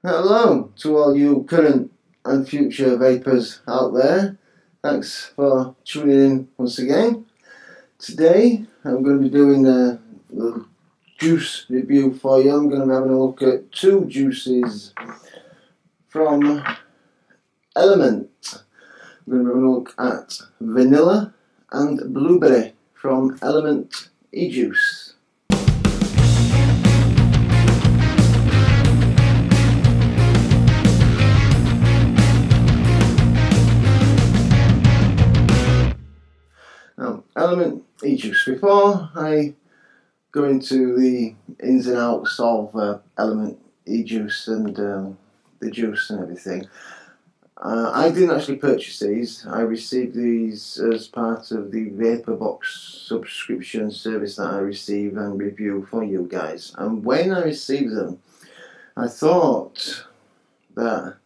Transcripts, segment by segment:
Hello to all you current and future vapors out there. Thanks for tuning in once again. Today I'm going to be doing a little juice review for you. I'm going to be having a look at two juices from Element. I'm going to be having a look at Vanilla and Blueberry from Element E-Juice. Element E-Juice. Before I go into the ins and outs of Element E-Juice and the juice and everything, I didn't actually purchase these. I received these as part of the Vapor Box subscription service that I receive and review for you guys. And when I received them, I thought that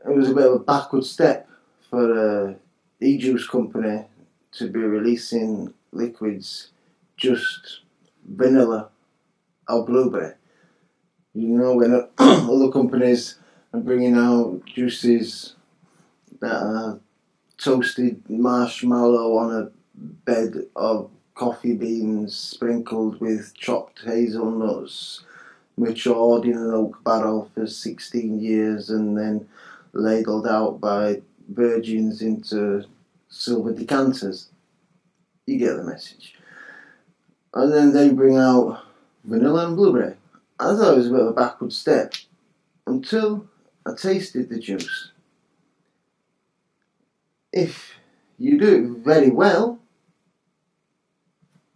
it was a bit of a backward step for an E-Juice company to be releasing liquids just vanilla or blueberry. You know, when other companies are bringing out juices that are toasted marshmallow on a bed of coffee beans sprinkled with chopped hazelnuts, matured in an oak barrel for 16 years and then ladled out by virgins into silver decanters. You get the message. And then they bring out vanilla and blueberry. I thought it was a bit of a backward step until I tasted the juice. If you do it very well,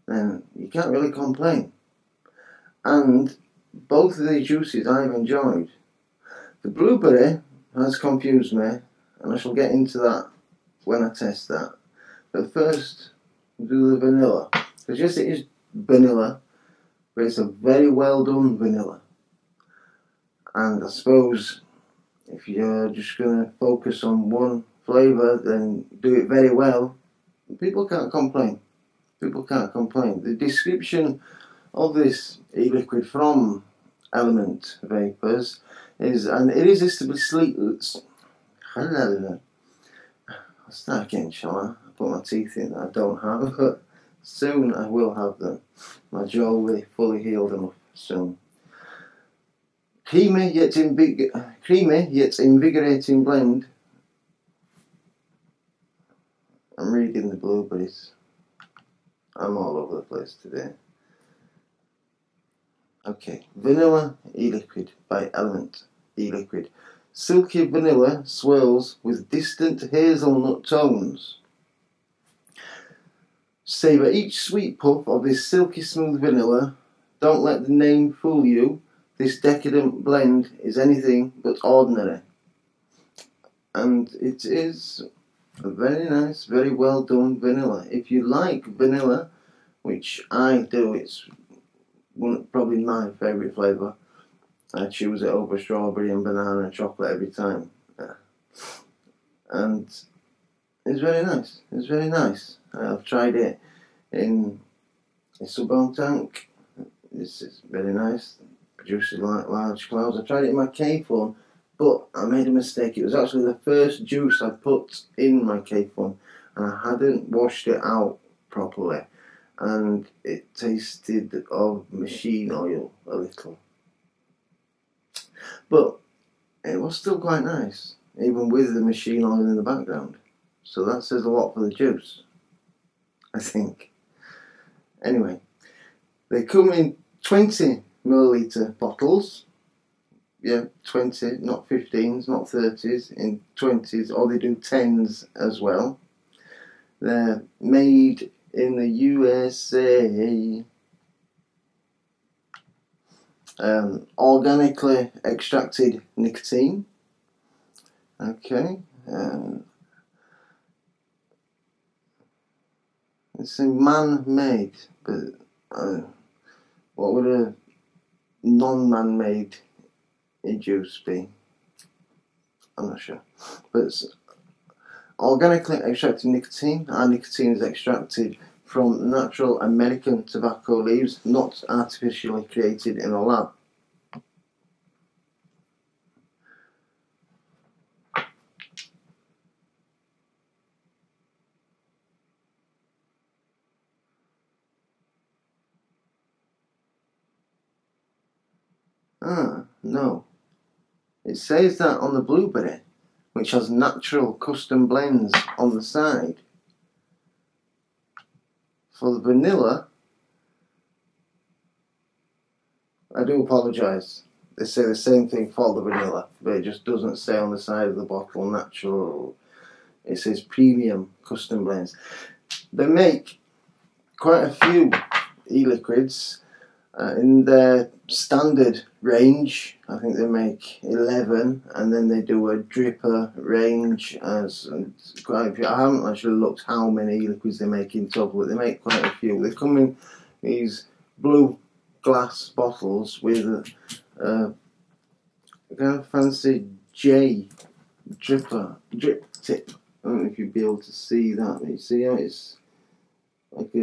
then you can't really complain. And both of these juices I've enjoyed. The blueberry has confused me, and I shall get into that when I test that. But first, do the vanilla. Because yes, it is vanilla, but it's a very well done vanilla. And I suppose if you're just going to focus on one flavour, then do it very well. People can't complain. People can't complain. The description of this e-liquid from Element Vapors is an irresistibly sweet. I'll start again, shall I? I put my teeth in that I don't have, but soon I will have them. My jaw will be fully healed enough soon. Creamy yet invigorating blend. I'm reading the blueberries. I'm all over the place today. Okay, Vanilla E-Liquid by Element E-Liquid. Silky vanilla swirls with distant hazelnut tones. Savour each sweet puff of this silky smooth vanilla. Don't let the name fool you. This decadent blend is anything but ordinary. And it is a very nice, very well done vanilla. If you like vanilla, which I do, it's probably my favourite flavour. I choose it over strawberry and banana and chocolate every time. And it's very nice. It's very nice. I've tried it in a sub-ohm tank. This is very nice. Produces like large clouds. I tried it in my K-Phone, but I made a mistake. It was actually the first juice I put in my K-Phone, and I hadn't washed it out properly, and it tasted of machine oil a little. But it was still quite nice, even with the machine oil in the background. So that says a lot for the juice, I think. Anyway, they come in 20 milliliter bottles. Yeah, 20, not 15s, not 30s, in 20s, or they do 10s as well. They're made in the USA. Organically extracted nicotine. Okay. It's a man-made, but what would a non-man-made e-juice be? I'm not sure. But it's organically extracted nicotine. Our nicotine is extracted from natural American tobacco leaves, not artificially created in a lab. Ah, no. It says that on the blueberry, which has natural custom blends on the side. For the vanilla, I do apologise. They say the same thing for the vanilla, but it just doesn't say on the side of the bottle natural. It says premium custom blends. They make quite a few e-liquids in their standard range. I think they make 11, and then they do a dripper range as quite a few. I haven't actually looked how many e-liquids they make in total, but they make quite a few. They come in these blue glass bottles with a kind of fancy J drip tip. I don't know if you'd be able to see that. You see how it's like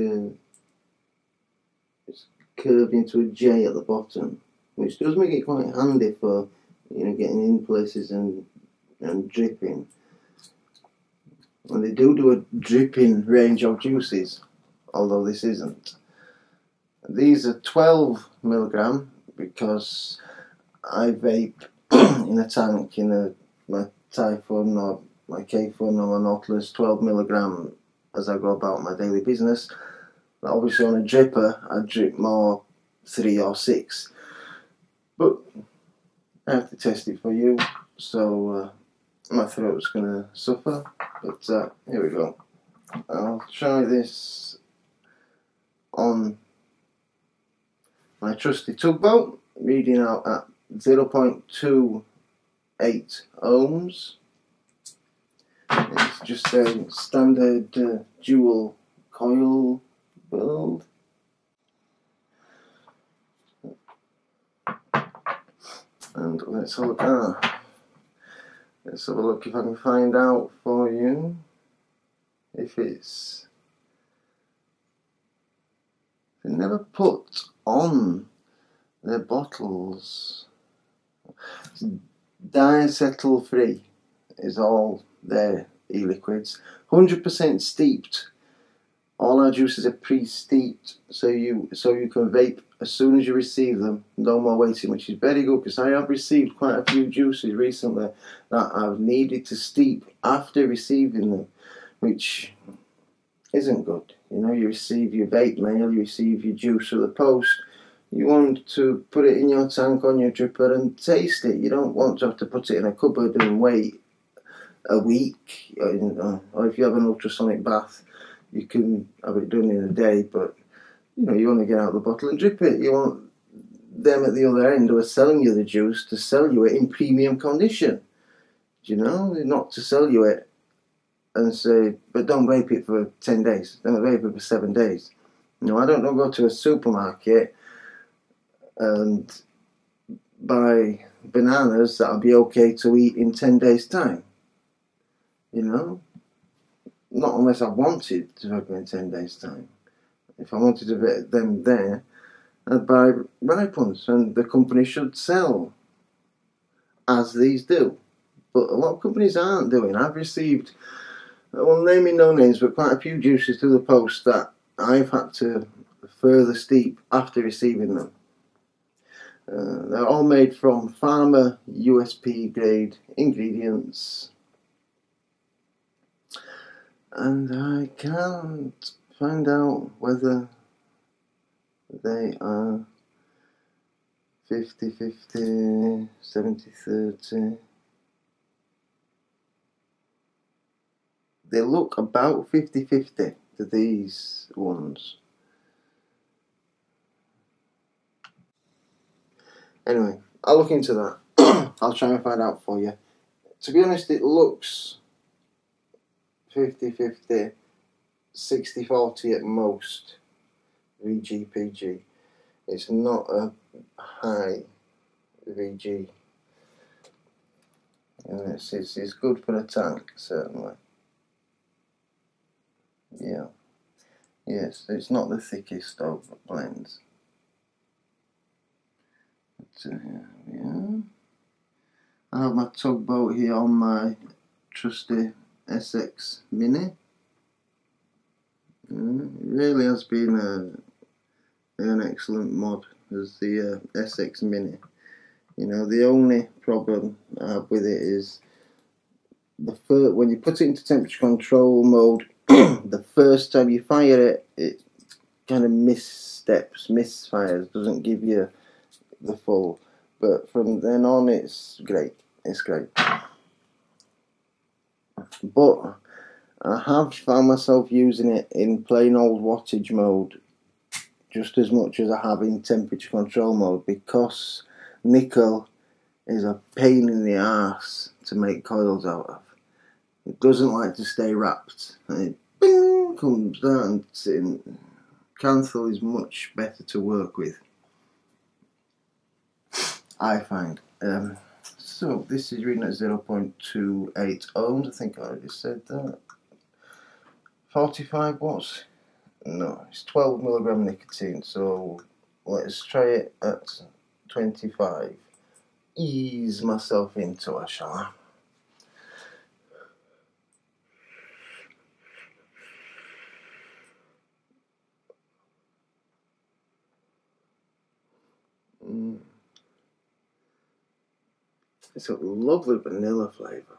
it's curved into a J at the bottom, which does make it quite handy for, you know, getting in places and dripping. And they do a dripping range of juices, although this isn't. These are 12 milligram because I vape in a tank in my Typhon or my K-Fun or my Nautilus, 12 milligram as I go about my daily business. But obviously on a dripper I drip more 3 or 6, but I have to test it for you, so my throat's gonna suffer, but here we go. I'll try this on my trusty tugboat, reading out at 0.28 ohms. It's just a standard dual coil build. And let's have a let's have a look if I can find out for you if it's. They never put on their bottles. Diacetyl free is all their e-liquids. 100% steeped. All our juices are pre-steeped, so you can vape as soon as you receive them. No more waiting, which is very good, because I have received quite a few juices recently that I've needed to steep after receiving them, which isn't good. You know, you receive your vape mail, you receive your juice through the post. You want to put it in your tank on your dripper and taste it. You don't want to have to put it in a cupboard and wait a week. Or if you have an ultrasonic bath, you can have it done in a day, but you know, you want to get out the bottle and drip it. You want them at the other end who are selling you the juice to sell you it in premium condition. You know, not to sell you it and say, but don't vape it for 10 days, don't vape it for 7 days. No, I don't go to a supermarket and buy bananas that'll be okay to eat in 10 days time. You know, not unless I wanted to have them in 10 days time. If I wanted to vape them there, I'd buy ripe ones, and the company should sell as these do. But a lot of companies aren't doing. I've received, well, naming no names, but quite a few juices through the post that I've had to further steep after receiving them. They're all made from farmer Usp Grade Ingredients, and I can't find out whether they are 50-50, 70-30. They look about 50-50 to these ones. Anyway, I'll look into that. I'll try and find out for you. To be honest, it looks 50-50, 60-40 at most, VG-PG. It's not a high VG. And it's good for a tank, certainly. Yeah. Yes, it's not the thickest of blends. But, yeah. I have my tugboat here on my trusty SX Mini. It really has been an excellent mod as the SX Mini. You know, the only problem I have with it is when you put it into temperature control mode, the first time you fire it, it kind of misfires, doesn't give you the full. But from then on, it's great. It's great. But I have found myself using it in plain old wattage mode just as much as I have in temperature control mode, because nickel is a pain in the arse to make coils out of. It doesn't like to stay wrapped. And it bing, comes down. Canthal is much better to work with, I find. So this is reading at 0.28 ohms. I think I already said that. 45 watts? No, it's 12 milligram nicotine. So let's try it at 25. Ease myself into it, shall I? It's a lovely vanilla flavour.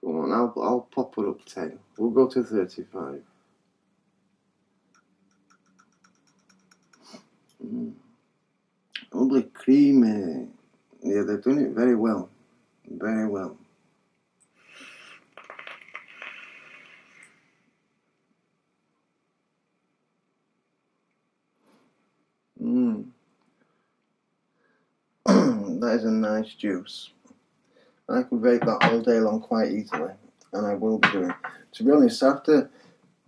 Go on, I'll pop it up 10. We'll go to 35. Lovely creamy. Yeah, they're doing it very well. Very well. That is a nice juice. I could vape that all day long quite easily, and I will be doing. To be honest, after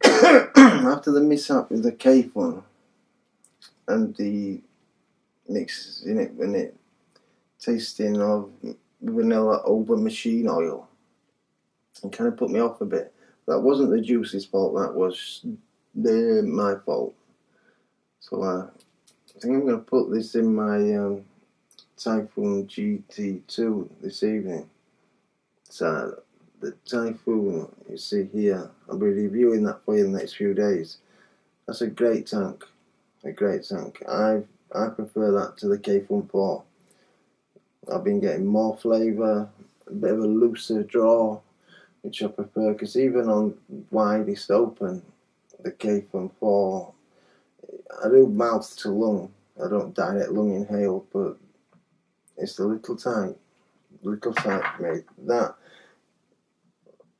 after the mishap with the cave one and the mix in it when it tasting of vanilla over machine oil, it kind of put me off a bit. That wasn't the juice's fault. That was my fault. So I think I'm going to put this in my Typhoon GT2 this evening. So the Typhoon, you see here, I'll be reviewing that for you in the next few days. That's a great tank. A great tank. I prefer that to the K14. I've been getting more flavour, a bit of a looser draw, which I prefer, because even on widest open, the K14, I do mouth to lung. I don't direct lung inhale, but it's the little tight for me. That,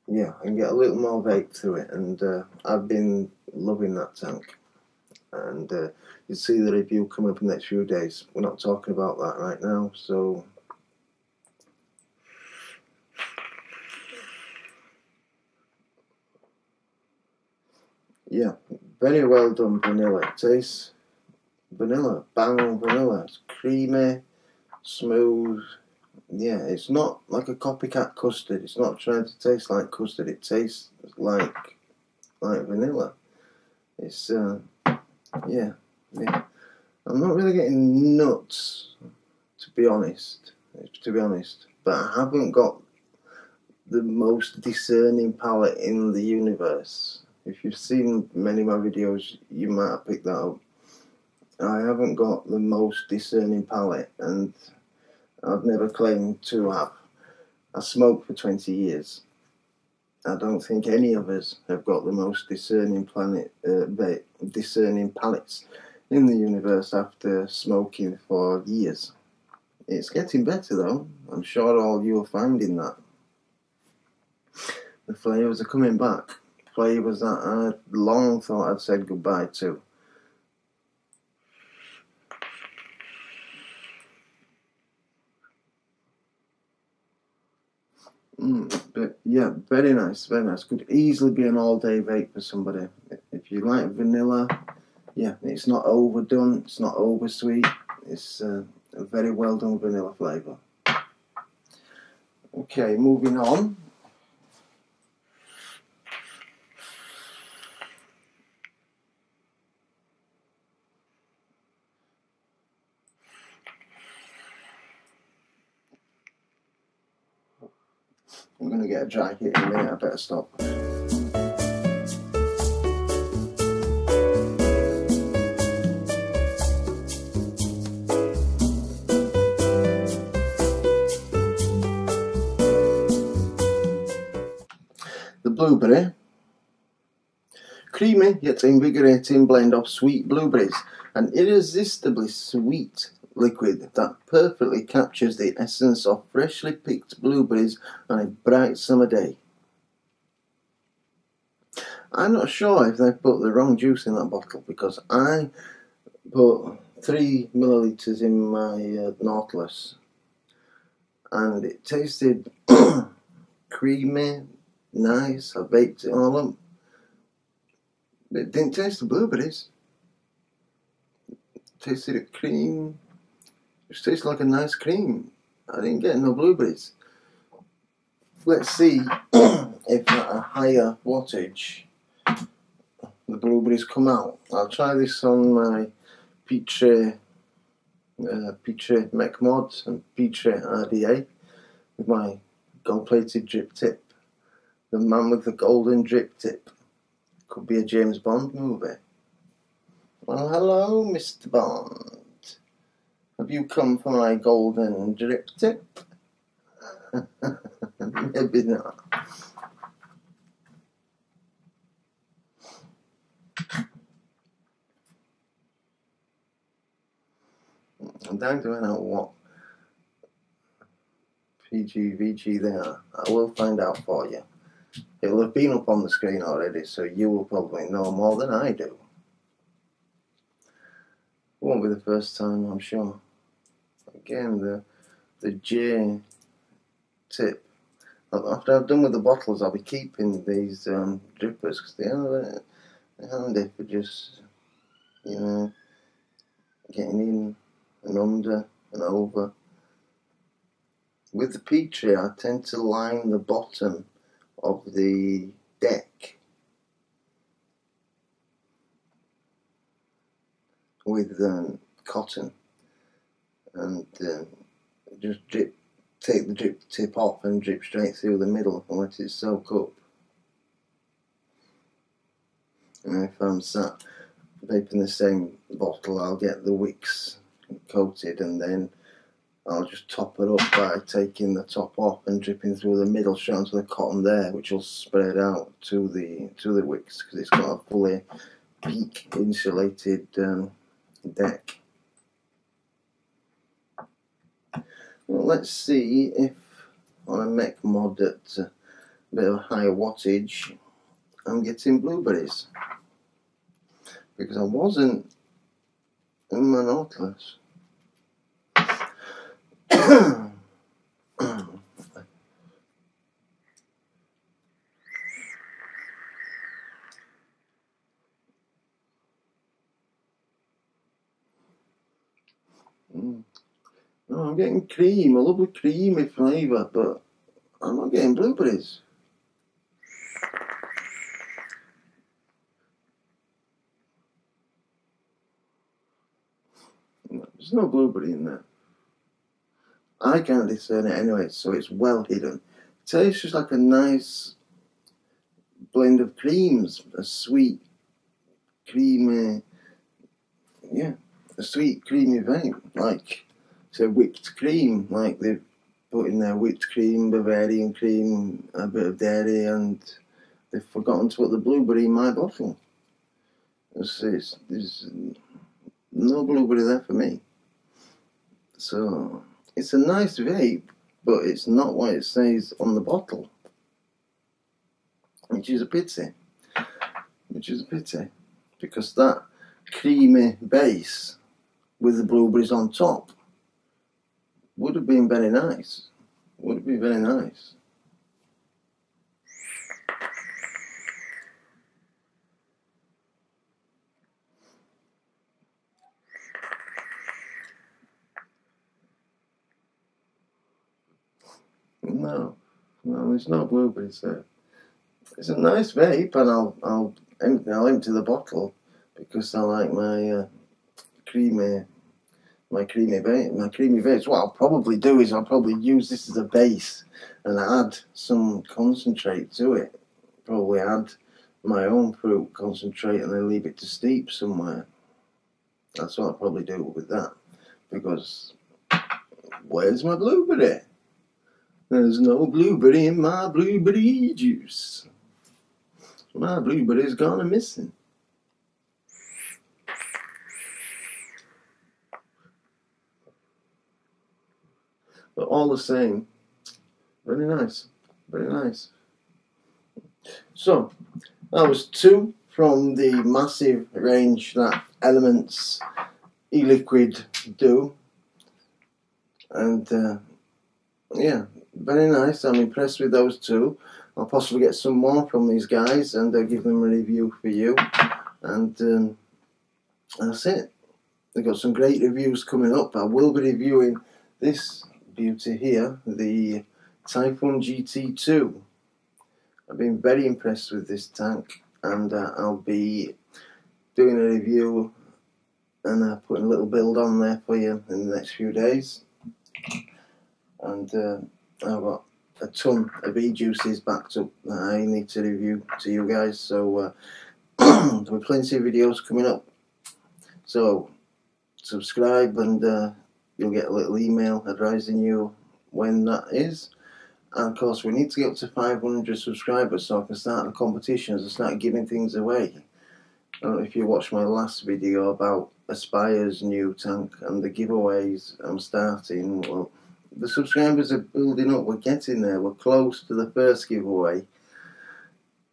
yeah, I can get a little more vape through it, and I've been loving that tank. And you'll see the review come up in the next few days. We're not talking about that right now, so yeah, very well done vanilla. It tastes vanilla, bang on vanilla. It's creamy, smooth. Yeah, it's not like a copycat custard. It's not trying to taste like custard. It tastes like vanilla. It's yeah. I'm not really getting nuts, to be honest. But I haven't got the most discerning palate in the universe. If you've seen many of my videos, you might have picked that up. I haven't got the most discerning palate, and I've never claimed to have. I smoked for 20 years. I don't think any of us have got the most discerning palates in the universe after smoking for years. It's getting better though. I'm sure all you are finding that. The flavours are coming back. Flavours that I long thought I'd said goodbye to. But yeah, very nice, very nice. Could easily be an all-day vape for somebody. If you like vanilla, yeah, it's not overdone, it's not oversweet. It's a very well done vanilla flavour. Okay, moving on. I'm going to get a dry hit in a minute, I better stop. The blueberry. Creamy yet invigorating blend of sweet blueberries. An irresistibly sweet liquid that perfectly captures the essence of freshly picked blueberries on a bright summer day. I'm not sure if they put the wrong juice in that bottle, because I put 3 milliliters in my Nautilus and it tasted creamy, nice. I baked it all up. It didn't taste the blueberries. It tasted a cream. It tasted like a nice cream. I didn't get no blueberries. Let's see if at a higher wattage the blueberries come out. I'll try this on my Petre Mech Mod and Petre RDA with my gold-plated drip tip. The man with the golden drip tip. Could be a James Bond movie. Well, hello, Mr. Bond. Have you come for my golden drip tip? Maybe not. I'm dying to find out what PGVG they are. I will find out for you. It will have been up on the screen already, so you will probably know more than I do. Won't be the first time, I'm sure. Again, the J tip. After I've done with the bottles, I'll be keeping these drippers because they are handy for just, you know, getting in and under and over. With the Petri, I tend to line the bottom of the deck with cotton and just take the drip tip off and drip straight through the middle and let it soak up. And if I'm sat vaping the same bottle, I'll get the wicks coated and then I'll just top it up by taking the top off and dripping through the middle straight onto the cotton there, which will spread out to the wicks because it's got a fully peak insulated deck. Well, let's see if on a mech mod at a bit of a higher wattage I'm getting blueberries, because I wasn't in my Nautilus. No, I'm getting cream, a lovely creamy flavour, but I'm not getting blueberries. There's no blueberry in there. I can't discern it anyway, so it's well hidden. It tastes just like a nice blend of creams, a sweet, creamy, yeah, a sweet, creamy vape, like, say, whipped cream, like they've put in there whipped cream, Bavarian cream, a bit of dairy, and they've forgotten to put the blueberry in my bottle. There's no blueberry there for me. So it's a nice vape, but it's not what it says on the bottle, which is a pity. Because that creamy base with the blueberries on top would have been very nice. Would have been very nice. No, there's no blueberries there. It's a nice vape, and I'll empty the bottle because I like my creamy my creamy vapes. What I'll probably do is I'll probably use this as a base and add some concentrate to it. Probably add my own fruit concentrate and then leave it to steep somewhere. That's what I'll probably do with that. Because where's my blueberry? There's no blueberry in my blueberry juice. My blueberry's gone and missing. But all the same, very nice, very nice. So, that was 2 from the massive range that Elements e-liquid do. And yeah, very nice. I'm impressed with those 2. I'll possibly get some more from these guys and give them a review for you. And that's it. They've got some great reviews coming up. I will be reviewing this beauty here, the Typhoon GT2. I've been very impressed with this tank, and I'll be doing a review and putting a little build on there for you in the next few days. And I've got a ton of e-juices backed up that I need to review to you guys, so there are plenty of videos coming up. So subscribe and you'll get a little email advising you when that is. And of course we need to get up to 500 subscribers so I can start the competitions and start giving things away. I don't know if you watched my last video about Aspire's new tank and the giveaways I'm starting. Well, the subscribers are building up, we're getting there, we're close to the first giveaway.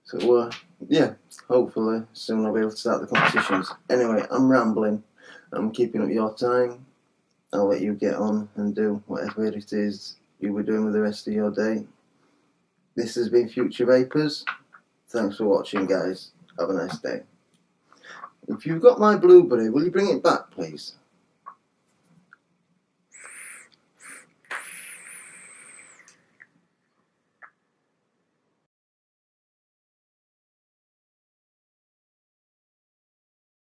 So yeah, hopefully soon I'll be able to start the competitions. Anyway, I'm rambling, I'm keeping up your time. I'll let you get on and do whatever it is you were doing with the rest of your day. This has been FutureVapers. Thanks for watching, guys. Have a nice day. If you've got my blueberry, will you bring it back, please?